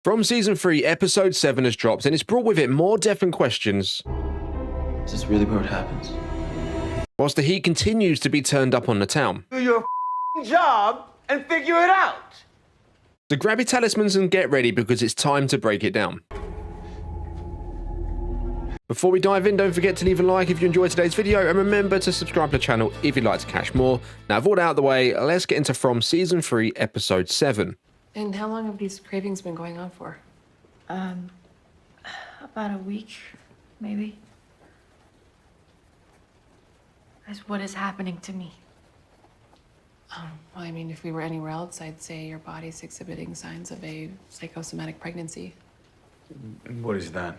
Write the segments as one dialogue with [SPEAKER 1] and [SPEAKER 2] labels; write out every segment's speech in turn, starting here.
[SPEAKER 1] From Season 3, Episode 7 has dropped, and it's brought with it more death and questions.
[SPEAKER 2] Is this really where it happens?
[SPEAKER 1] Whilst the heat continues to be turned up on the town.
[SPEAKER 3] Do your job and figure it out.
[SPEAKER 1] So grab your talismans and get ready because it's time to break it down. Before we dive in, don't forget to leave a like if you enjoyed today's video, and remember to subscribe to the channel if you'd like to catch more. Now, with all that out of the way, let's get into From Season 3, Episode 7.
[SPEAKER 4] And how long have these cravings been going on for?
[SPEAKER 5] About a week, maybe. That's what is happening to me.
[SPEAKER 4] Well, I mean, if we were anywhere else, I'd say your body's exhibiting signs of a psychosomatic pregnancy.
[SPEAKER 3] And what is that?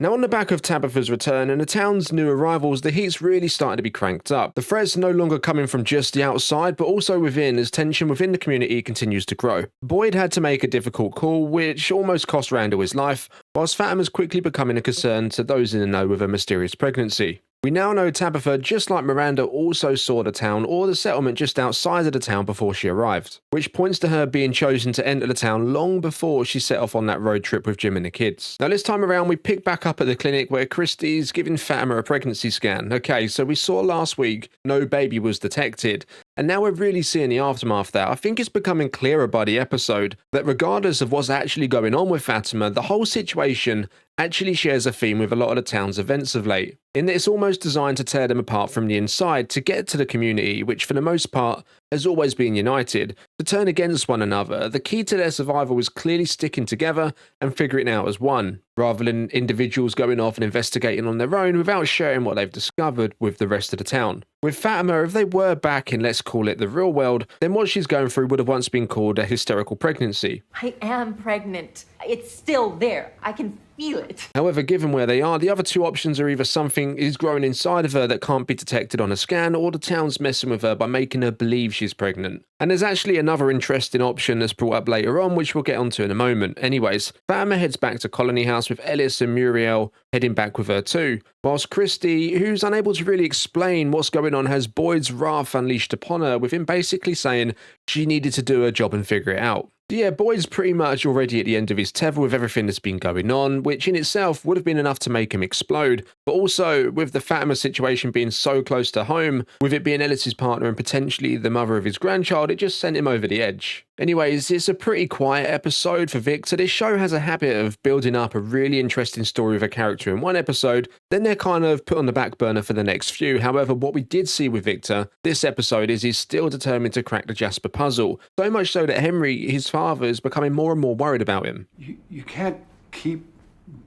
[SPEAKER 1] Now, on the back of Tabitha's return and the town's new arrivals, the heat's really starting to be cranked up. The threats are no longer coming from just the outside, but also within, as tension within the community continues to grow. Boyd had to make a difficult call, which almost cost Randall his life, whilst Fatima's quickly becoming a concern to those in the know with a mysterious pregnancy. We now know Tabitha, just like Miranda, also saw the town or the settlement just outside of the town before she arrived, which points to her being chosen to enter the town long before she set off on that road trip with Jim and the kids. Now, this time around, we pick back up at the clinic where Christy's giving Fatima a pregnancy scan. Okay, so we saw last week no baby was detected, and now we're really seeing the aftermath of that. I think it's becoming clearer by the episode that regardless of what's actually going on with Fatima, the whole situation actually shares a theme with a lot of the town's events of late, in that it's almost designed to tear them apart from the inside to get to the community, which for the most part has always been united, to turn against one another. The key to their survival is clearly sticking together and figuring it out as one, rather than individuals going off and investigating on their own without sharing what they've discovered with the rest of the town. With Fatima, if they were back in, let's call it, the real world, then what she's going through would have once been called a hysterical pregnancy.
[SPEAKER 6] I am pregnant. It's still there. I can feel it.
[SPEAKER 1] However, given where they are, the other two options are either something is growing inside of her that can't be detected on a scan, or the town's messing with her by making her believe she's pregnant. And there's actually another interesting option that's brought up later on, which we'll get onto in a moment. Anyways, Fatima heads back to Colony House with Ellis and Muriel heading back with her too, whilst Christy, who's unable to really explain what's going on, has Boyd's wrath unleashed upon her, with him basically saying she needed to do her job and figure it out. Yeah, Boyd's pretty much already at the end of his tether with everything that's been going on, which in itself would have been enough to make him explode. But also, with the Fatima situation being so close to home, with it being Ellis's partner and potentially the mother of his grandchild, it just sent him over the edge. Anyways, it's a pretty quiet episode for Victor. This show has a habit of building up a really interesting story of a character in one episode, then they're kind of put on the back burner for the next few. However, what we did see with Victor this episode is he's still determined to crack the Jasper puzzle. So much so that Henry, his father, is becoming more and more worried about him.
[SPEAKER 3] You can't keep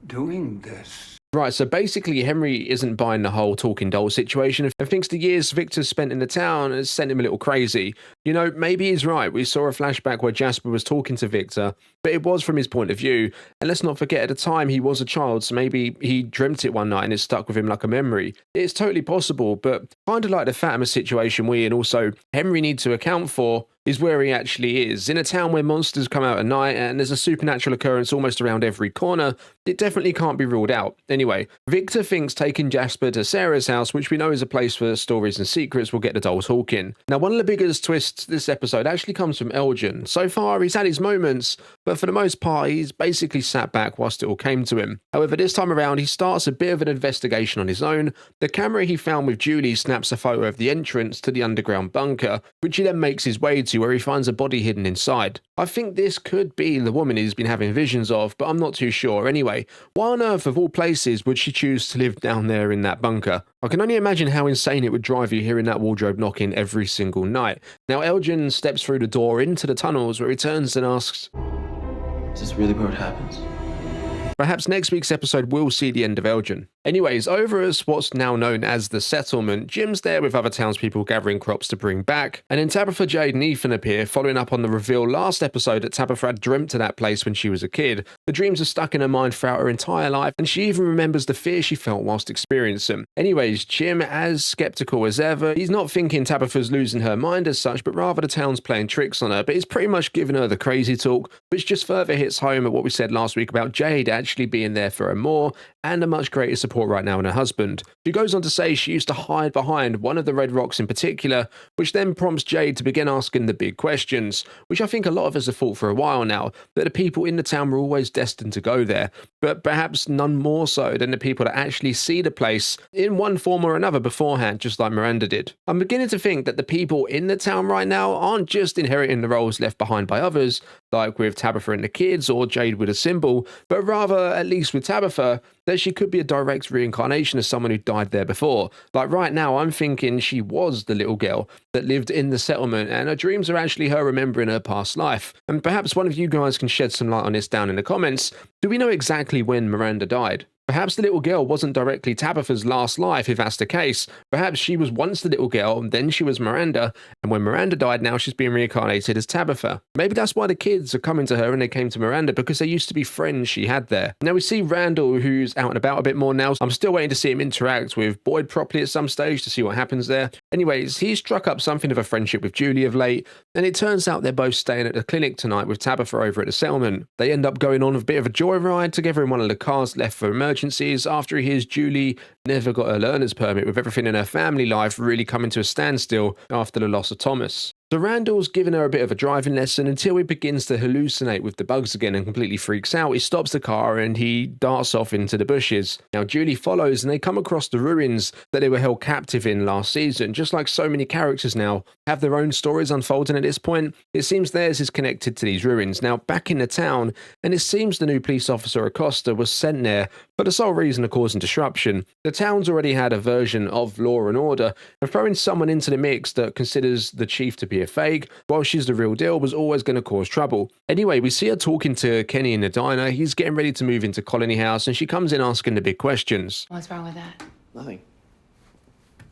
[SPEAKER 3] doing this.
[SPEAKER 1] Right, so basically Henry isn't buying the whole talking doll situation and thinks the years Victor's spent in the town has sent him a little crazy. You know, maybe he's right. We saw a flashback where Jasper was talking to Victor, but it was from his point of view. And let's not forget, at the time he was a child, so maybe he dreamt it one night and it stuck with him like a memory. It's totally possible, but kind of like the Fatima situation we and also Henry need to account for is where he actually is. In a town where monsters come out at night and there's a supernatural occurrence almost around every corner, it definitely can't be ruled out. Anyway, Victor thinks taking Jasper to Sarah's house, which we know is a place for stories and secrets, will get the doll talking. Now, one of the biggest twists this episode actually comes from Elgin. So far, he's had his moments, but for the most part, he's basically sat back whilst it all came to him. However, this time around, he starts a bit of an investigation on his own. The camera he found with Julie snaps a photo of the entrance to the underground bunker, which he then makes his way to, where he finds a body hidden inside. I think this could be the woman he's been having visions of, but I'm not too sure. Anyway, why on earth of all places would she choose to live down there in that bunker? I can only imagine how insane it would drive you hearing that wardrobe knocking every single night. Now, Elgin steps through the door into the tunnels where he turns and asks,
[SPEAKER 2] Is this really where it happens?
[SPEAKER 1] perhaps next week's episode will see the end of Elgin. Anyways, over at what's now known as the settlement, Jim's there with other townspeople gathering crops to bring back, and then Tabitha, Jade and Ethan appear, following up on the reveal last episode that Tabitha had dreamt of that place when she was a kid. The dreams are stuck in her mind throughout her entire life, and she even remembers the fear she felt whilst experiencing them. Anyways, Jim, as skeptical as ever, he's not thinking Tabitha's losing her mind as such, but rather the town's playing tricks on her, but he's pretty much giving her the crazy talk, which just further hits home at what we said last week about Jade actually being there for her more, and a much greater support right now in her husband. She goes on to say she used to hide behind one of the red rocks in particular, which then prompts Jade to begin asking the big questions, which I think a lot of us have thought for a while now, that the people in the town were always destined to go there, but perhaps none more so than the people that actually see the place in one form or another beforehand, just like Miranda did. I'm beginning to think that the people in the town right now aren't just inheriting the roles left behind by others, like with Tabitha and the kids or Jade with a symbol, but rather, at least with Tabitha, that she could be a direct reincarnation of someone who died there before. Like right now, I'm thinking she was the little girl that lived in the settlement and her dreams are actually her remembering her past life. And perhaps one of you guys can shed some light on this down in the comments. Do we know exactly when Miranda died? Perhaps the little girl wasn't directly Tabitha's last life, if that's the case. Perhaps she was once the little girl, and then she was Miranda, and when Miranda died, now she's being reincarnated as Tabitha. Maybe that's why the kids are coming to her and they came to Miranda, because they used to be friends she had there. Now we see Randall, who's out and about a bit more now. I'm still waiting to see him interact with Boyd properly at some stage to see what happens there. Anyways, he's struck up something of a friendship with Julie of late, and it turns out they're both staying at the clinic tonight with Tabitha over at the settlement. They end up going on a bit of a joyride together in one of the cars left for emergencies after he hears Julie never got a learner's permit, with everything in her family life really coming to a standstill after the loss of Thomas. So Randall's giving her a bit of a driving lesson until he begins to hallucinate with the bugs again and completely freaks out. He stops the car and he darts off into the bushes. Now Julie follows and they come across the ruins that they were held captive in last season. Just like so many characters now have their own stories unfolding at this point, it seems theirs is connected to these ruins. Now back in the town, and it seems the new police officer Acosta was sent there for the sole reason of causing disruption. The town's already had a version of law and order, and throwing someone into the mix that considers the chief to be a fake, while she's the real deal, was always going to cause trouble. Anyway, we see her talking to Kenny in the diner. He's getting ready to move into Colony House, and she comes in asking the big questions.
[SPEAKER 4] What's wrong with that?
[SPEAKER 2] Nothing.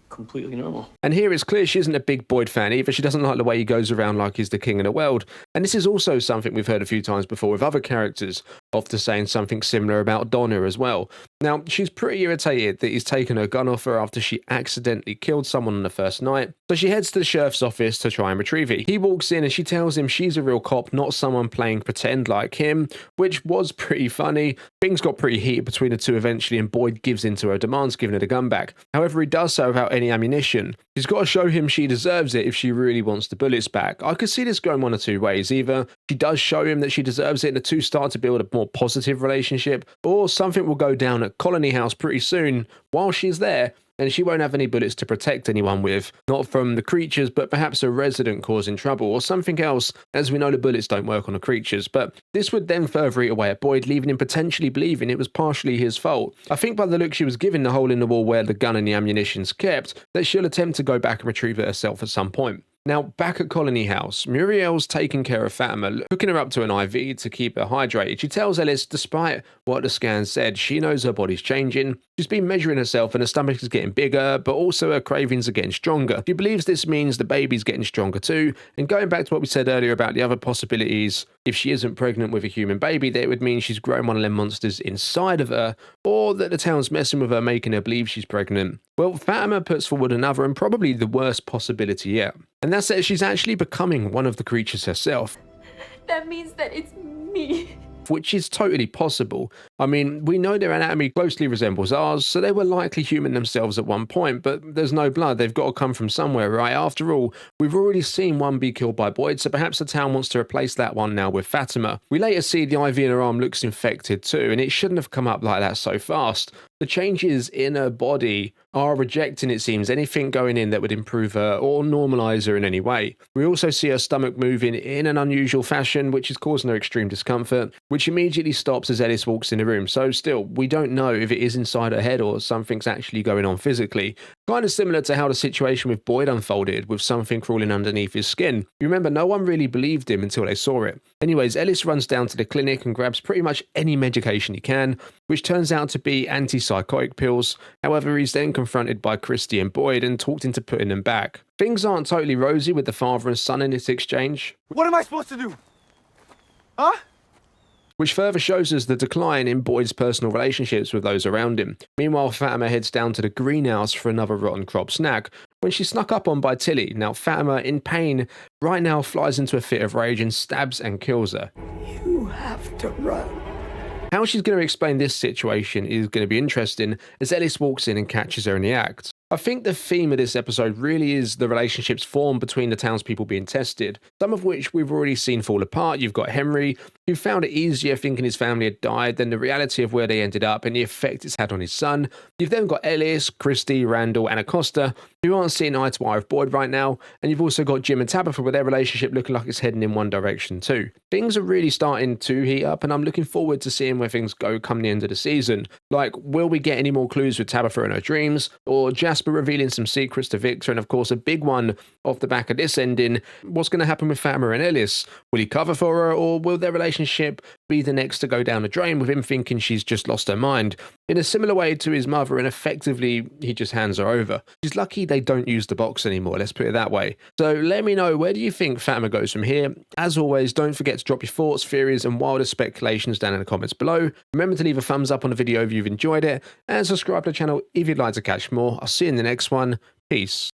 [SPEAKER 2] Completely normal.
[SPEAKER 1] And here it's clear she isn't a big Boyd fan either. She doesn't like the way he goes around like he's the king of the world. And this is also something we've heard a few times before with other characters, often saying something similar about Donna as well. Now, she's pretty irritated that he's taken her gun off her after she accidentally killed someone on the first night. So she heads to the sheriff's office to try and retrieve it. He walks in and she tells him she's a real cop, not someone playing pretend like him, which was pretty funny. Things got pretty heated between the two eventually, and Boyd gives in to her demands, giving her the gun back. However, he does so without any ammunition. She's got to show him she deserves it if she really wants the bullets back. I could see this going one of two ways. Either she does show him that she deserves it and the two start to build a more positive relationship, or something will go down at Colony House pretty soon while she's there, and she won't have any bullets to protect anyone with, not from the creatures, but perhaps a resident causing trouble, or something else, as we know the bullets don't work on the creatures. But this would then further eat away at Boyd, leaving him potentially believing it was partially his fault. I think by the look she was given the hole in the wall where the gun and the ammunition's kept, that she'll attempt to go back and retrieve it herself at some point. Now, back at Colony House, Muriel's taking care of Fatima, hooking her up to an IV to keep her hydrated. She tells Ellis, despite what the scan said, she knows her body's changing. She's been measuring herself and her stomach is getting bigger, but also her cravings are getting stronger. She believes this means the baby's getting stronger too, and going back to what we said earlier about the other possibilities, if she isn't pregnant with a human baby, that would mean she's grown one of them monsters inside of her, or that the town's messing with her, making her believe she's pregnant. Well, Fatima puts forward another and probably the worst possibility yet, and that's that she's actually becoming one of the creatures herself.
[SPEAKER 5] That means that it's me.
[SPEAKER 1] Which is totally possible. I mean, we know their anatomy closely resembles ours, so they were likely human themselves at one point, but there's no blood. They've got to come from somewhere, right? After all, we've already seen one be killed by Boyd, so perhaps the town wants to replace that one now with Fatima. We later see the IV in her arm looks infected too, and it shouldn't have come up like that so fast. The changes in her body are rejecting, it seems, anything going in that would improve her or normalize her in any way. We also see her stomach moving in an unusual fashion, which is causing her extreme discomfort, which immediately stops as Ellis walks in the room. So still, we don't know if it is inside her head or something's actually going on physically. Kind of similar to how the situation with Boyd unfolded, with something crawling underneath his skin. You remember, no one really believed him until they saw it. Anyways, Ellis runs down to the clinic and grabs pretty much any medication he can, which turns out to be antipsychotic pills. However, he's then confronted by Christy and Boyd and talked into putting them back. Things aren't totally rosy with the father and son in this exchange.
[SPEAKER 7] What am I supposed to do? Huh?
[SPEAKER 1] Which further shows us the decline in Boyd's personal relationships with those around him. Meanwhile, Fatima heads down to the greenhouse for another rotten crop snack, when she's snuck up on by Tilly. Now, Fatima, in pain, right now flies into a fit of rage and stabs and kills her.
[SPEAKER 3] You have to run.
[SPEAKER 1] How she's going to explain this situation is going to be interesting as Ellis walks in and catches her in the act. I think the theme of this episode really is the relationships formed between the townspeople being tested, some of which we've already seen fall apart. You've got Henry, who found it easier thinking his family had died than the reality of where they ended up and the effect it's had on his son. You've then got Ellis, Christy, Randall, and Acosta, who aren't seeing eye to eye with Boyd right now, and you've also got Jim and Tabitha with their relationship looking like it's heading in one direction too. Things are really starting to heat up, and I'm looking forward to seeing where things go come the end of the season. Like, will we get any more clues with Tabitha and her dreams, or Jasper revealing some secrets to Victor, and of course a big one off the back of this ending, what's going to happen with Fatima and Ellis? Will he cover for her, or will their relationship be the next to go down the drain with him thinking she's just lost her mind, in a similar way to his mother, and effectively he just hands her over? She's lucky they don't use the box anymore, let's put it that way. So let me know, where do you think Fatima goes from here? As always, don't forget to drop your thoughts, theories and wildest speculations down in the comments below. Remember to leave a thumbs up on the video if you've enjoyed it, and subscribe to the channel if you'd like to catch more. I'll see you in the next one. Peace.